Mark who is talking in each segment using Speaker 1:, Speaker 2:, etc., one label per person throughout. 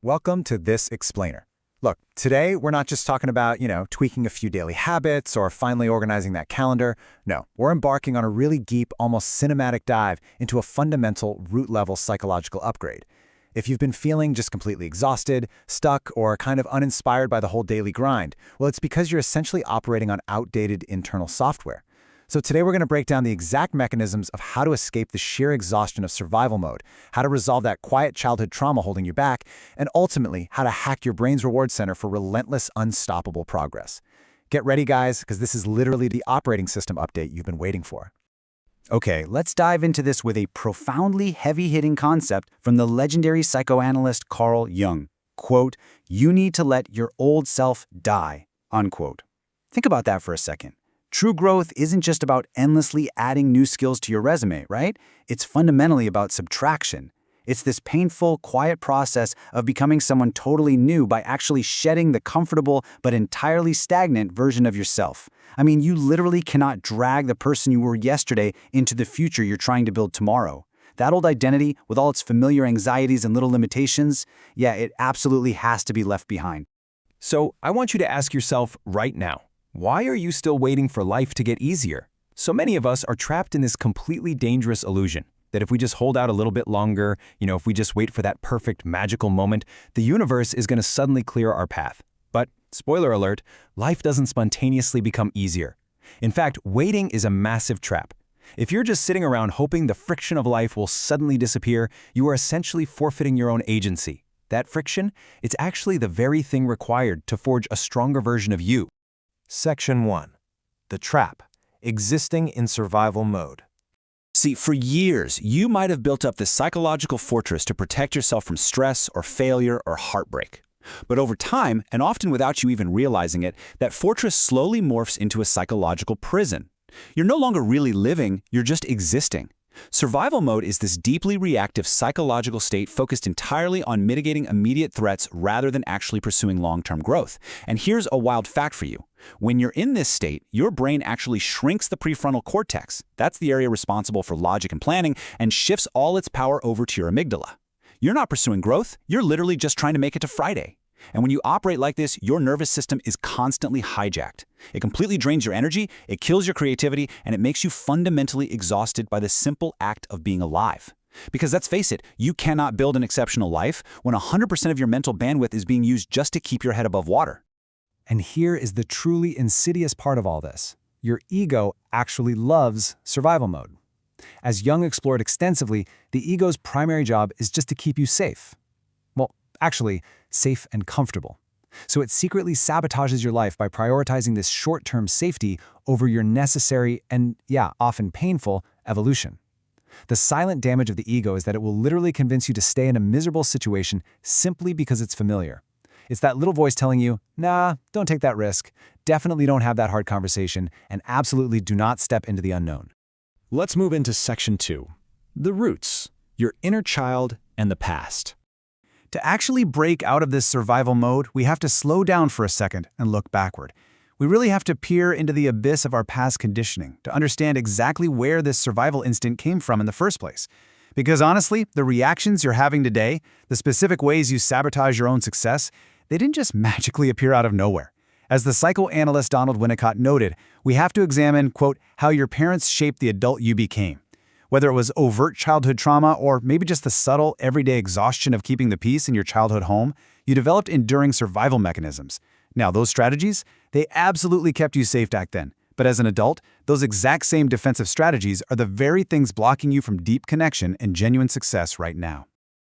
Speaker 1: Welcome to This Explainer. Look, today we're not just talking about, tweaking a few daily habits or finally organizing that calendar. No, we're embarking on a really deep, almost cinematic dive into a fundamental, root-level psychological upgrade. If you've been feeling just completely exhausted, stuck, or kind of uninspired by the whole daily grind, well, it's because you're essentially operating on outdated internal software. So today we're going to break down the exact mechanisms of how to escape the sheer exhaustion of survival mode, how to resolve that quiet childhood trauma holding you back, and ultimately how to hack your brain's reward center for relentless, unstoppable progress. Get ready, guys, because this is literally the operating system update you've been waiting for.
Speaker 2: Okay, let's dive into this with a profoundly heavy-hitting concept from the legendary psychoanalyst Carl Jung. Quote, "You need to let your old self die," unquote. Think about that for a second. True growth isn't just about endlessly adding new skills to your resume, right? It's fundamentally about subtraction. It's this painful, quiet process of becoming someone totally new by actually shedding the comfortable but entirely stagnant version of yourself. I mean, you literally cannot drag the person you were yesterday into the future you're trying to build tomorrow. That old identity, with all its familiar anxieties and little limitations, it absolutely has to be left behind.
Speaker 3: So I want you to ask yourself right now, why are you still waiting for life to get easier? So many of us are trapped in this completely dangerous illusion that if we just hold out a little bit longer, if we just wait for that perfect magical moment, the universe is going to suddenly clear our path. But, spoiler alert, life doesn't spontaneously become easier. In fact, waiting is a massive trap. If you're just sitting around hoping the friction of life will suddenly disappear, you are essentially forfeiting your own agency. That friction, it's actually the very thing required to forge a stronger version of you.
Speaker 1: Section 1. The Trap. Existing in survival mode.
Speaker 4: See, for years, you might have built up this psychological fortress to protect yourself from stress or failure or heartbreak. But over time, and often without you even realizing it, that fortress slowly morphs into a psychological prison. You're no longer really living, you're just existing. Survival mode is this deeply reactive psychological state focused entirely on mitigating immediate threats rather than actually pursuing long-term growth. And here's a wild fact for you. When you're in this state, your brain actually shrinks the prefrontal cortex. That's the area responsible for logic and planning, and shifts all its power over to your amygdala. You're not pursuing growth, you're literally just trying to make it to Friday. And when you operate like this, your nervous system is constantly hijacked. It completely drains your energy, it kills your creativity, and it makes you fundamentally exhausted by the simple act of being alive. Because let's face it, you cannot build an exceptional life when 100% of your mental bandwidth is being used just to keep your head above water.
Speaker 1: And here is the truly insidious part of all this. Your ego actually loves survival mode. As Jung explored extensively, the ego's primary job is just to keep you safe. Well, actually, safe and comfortable. So it secretly sabotages your life by prioritizing this short-term safety over your necessary and, often painful evolution. The silent damage of the ego is that it will literally convince you to stay in a miserable situation simply because it's familiar. It's that little voice telling you, nah, don't take that risk, definitely don't have that hard conversation, and absolutely do not step into the unknown.
Speaker 4: Let's move into Section 2. The roots, your inner child and the past.
Speaker 2: To actually break out of this survival mode, we have to slow down for a second and look backward. We really have to peer into the abyss of our past conditioning to understand exactly where this survival instinct came from in the first place. Because honestly, the reactions you're having today, the specific ways you sabotage your own success, they didn't just magically appear out of nowhere. As the psychoanalyst Donald Winnicott noted, we have to examine, quote, how your parents shaped the adult you became. Whether it was overt childhood trauma or maybe just the subtle, everyday exhaustion of keeping the peace in your childhood home, you developed enduring survival mechanisms. Now, those strategies, they absolutely kept you safe back then. But as an adult, those exact same defensive strategies are the very things blocking you from deep connection and genuine success right now.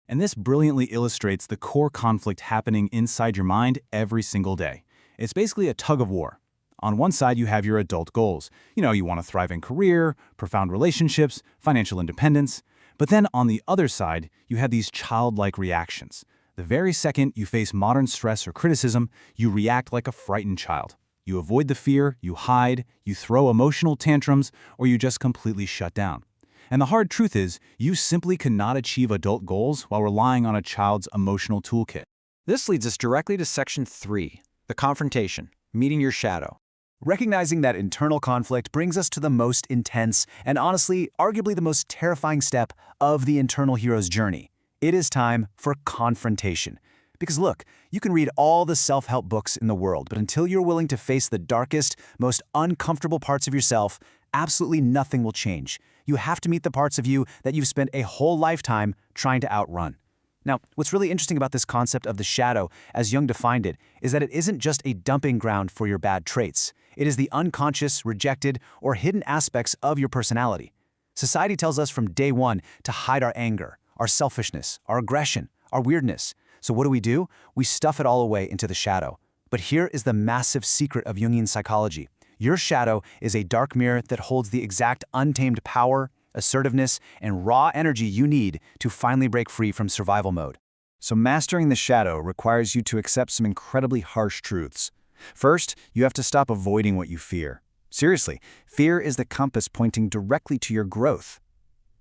Speaker 5: And this brilliantly illustrates the core conflict happening inside your mind every single day. It's basically a tug of war. On one side, you have your adult goals. You want a thriving career, profound relationships, financial independence. But then on the other side, you have these childlike reactions. The very second you face modern stress or criticism, you react like a frightened child. You avoid the fear, you hide, you throw emotional tantrums, or you just completely shut down. And the hard truth is, you simply cannot achieve adult goals while relying on a child's emotional toolkit.
Speaker 6: This leads us directly to Section 3, the confrontation, meeting your shadow.
Speaker 2: Recognizing that internal conflict brings us to the most intense and honestly, arguably the most terrifying step of the internal hero's journey. It is time for confrontation. Because look, you can read all the self-help books in the world, but until you're willing to face the darkest, most uncomfortable parts of yourself, absolutely nothing will change. You have to meet the parts of you that you've spent a whole lifetime trying to outrun. Now, what's really interesting about this concept of the shadow, as Jung defined it, is that it isn't just a dumping ground for your bad traits. It is the unconscious, rejected, or hidden aspects of your personality. Society tells us from day one to hide our anger, our selfishness, our aggression, our weirdness. So what do? We stuff it all away into the shadow. But here is the massive secret of Jungian psychology. Your shadow is a dark mirror that holds the exact untamed power, assertiveness, and raw energy you need to finally break free from survival mode.
Speaker 1: So mastering the shadow requires you to accept some incredibly harsh truths. First, you have to stop avoiding what you fear. Seriously, fear is the compass pointing directly to your growth.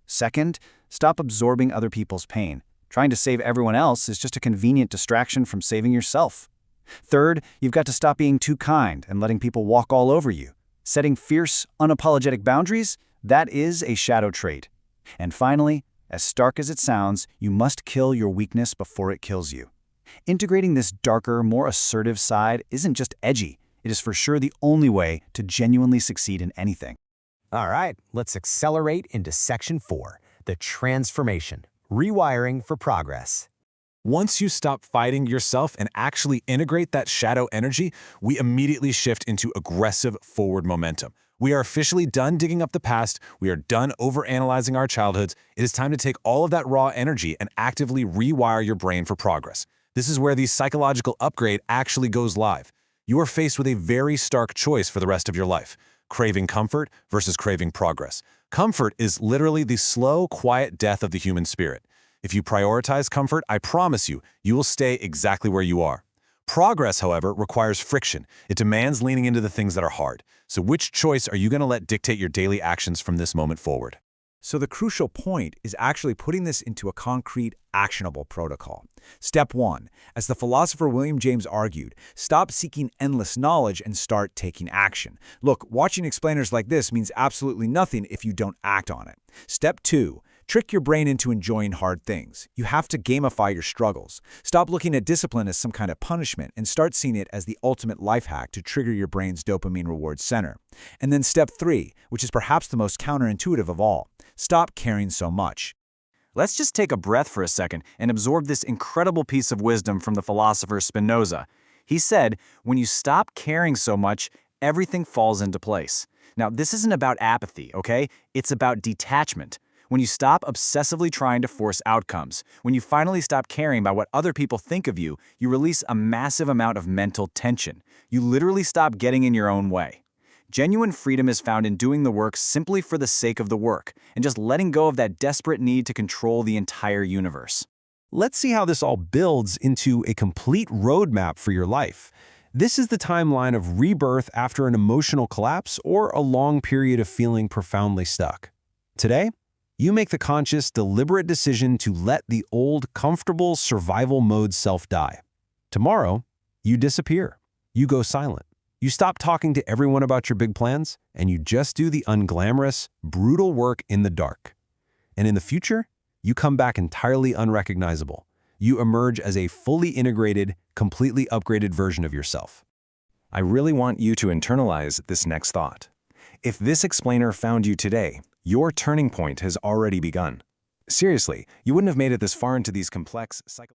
Speaker 1: Second, stop absorbing other people's pain. Trying to save everyone else is just a convenient distraction from saving yourself. Third, you've got to stop being too kind and letting people walk all over you. Setting fierce, unapologetic boundaries, that is a shadow trait. And finally, as stark as it sounds, you must kill your weakness before it kills you. Integrating this darker, more assertive side isn't just edgy. It is for sure the only way to genuinely succeed in anything.
Speaker 7: All right, let's accelerate into Section 4, the transformation, rewiring for progress.
Speaker 3: Once you stop fighting yourself and actually integrate that shadow energy, we immediately shift into aggressive forward momentum. We are officially done digging up the past. We are done overanalyzing our childhoods. It is time to take all of that raw energy and actively rewire your brain for progress. This is where the psychological upgrade actually goes live. You are faced with a very stark choice for the rest of your life: craving comfort versus craving progress. Comfort is literally the slow, quiet death of the human spirit. If you prioritize comfort, I promise you, you will stay exactly where you are. Progress, however, requires friction. It demands leaning into the things that are hard. So which choice are you going to let dictate your daily actions from this moment forward?
Speaker 1: So the crucial point is actually putting this into a concrete, actionable protocol. Step 1, as the philosopher William James argued, stop seeking endless knowledge and start taking action. Look, watching explainers like this means absolutely nothing if you don't act on it. Step 2, trick your brain into enjoying hard things. You have to gamify your struggles. Stop looking at discipline as some kind of punishment and start seeing it as the ultimate life hack to trigger your brain's dopamine reward center. And then step 3, which is perhaps the most counterintuitive of all, stop caring so much.
Speaker 6: Let's just take a breath for a second and absorb this incredible piece of wisdom from the philosopher Spinoza. He said, when you stop caring so much, everything falls into place. Now, this isn't about apathy, okay? It's about detachment. When you stop obsessively trying to force outcomes, when you finally stop caring about what other people think of you, you release a massive amount of mental tension. You literally stop getting in your own way. Genuine freedom is found in doing the work simply for the sake of the work, and just letting go of that desperate need to control the entire universe.
Speaker 3: Let's see how this all builds into a complete roadmap for your life. This is the timeline of rebirth after an emotional collapse or a long period of feeling profoundly stuck. Today, you make the conscious, deliberate decision to let the old, comfortable survival mode self die. Tomorrow, you disappear. You go silent. You stop talking to everyone about your big plans, and you just do the unglamorous, brutal work in the dark. And in the future, you come back entirely unrecognizable. You emerge as a fully integrated, completely upgraded version of yourself. I really want you to internalize this next thought. If this explainer found you today, your turning point has already begun. Seriously, you wouldn't have made it this far into these complex psychological